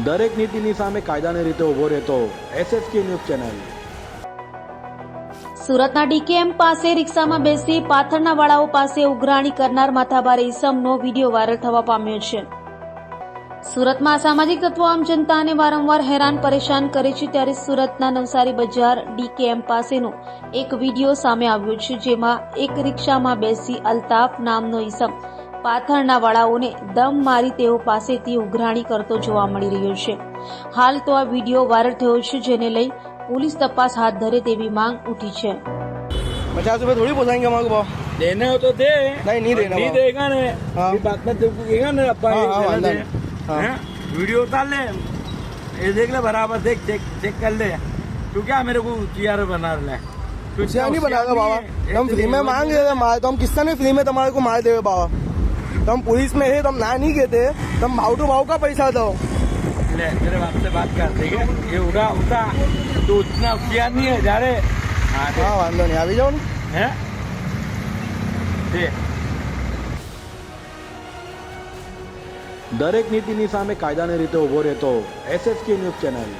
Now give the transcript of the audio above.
દરેક નીતિની સામે કાયદાની રીતે ઊભો રહેતો SSK ન્યૂઝ ચેનલ। સુરતના ડીકેએમ પાસે રિક્ષામાં બેસી પાથરના વાળાઓ પાસે ઉઘરાણી કરનાર માથાભારે ઈસમનો વિડીયો વાયરલ થવા પામ્યો છે। સુરતમાં અસામાજિક તત્વો આમ જનતાને વારંવાર હેરાન પરેશાન કરે છે, ત્યારે સુરતના નવસારી બજાર ડીકેએમ પાસેનો એક વિડીયો સામે આવ્યો છે, જેમાં એક રિક્ષામાં બેસી અલ્તાફ નામનો ઈસમ પાથરના વાળાઓને દમ મારી તેઓ પાસેથી ઉઘરાણી કરતો જોવા મળી રહ્યો છે। હાલ તો આ વિડીયો વાયરલ થયો છે, જેને લઈ पुलिस तपास हाथ धरे तेवी मांग उठी है। 50 रुपए थोड़ी पोसाएंगे हमारे को, देना हो तो दे। नहीं देना, नहीं देगा ना। हाँ। ये बात में तुमको कहेगा ना अपा हाँ। वीडियो उतार ले, ये देख ले बराबर, देख चेक कर ले। तू क्या मेरे को CR बना रहा है? कुछ नहीं बनाएगा बाबा, हम फ्री में मांग रहे थे मार, तो हम किसने नहीं फ्री में तुम्हारे को मार देवे बाबा। तो हम पुलिस में है, तो हम ना नहीं कहते, तुम भाव टू भाव का पैसा दो। ले तेरे बाप से बात कर, ठीक है? ये उड़ा तो उतना होशियार नहीं है जा रे। हाँ वांधो नहीं, આવી જાઓ ને। हैं? दे। દરેક નીતિની સામે કાયદાની રીતે ઊભો રહેતો SSK ન્યૂઝ ચેનલ।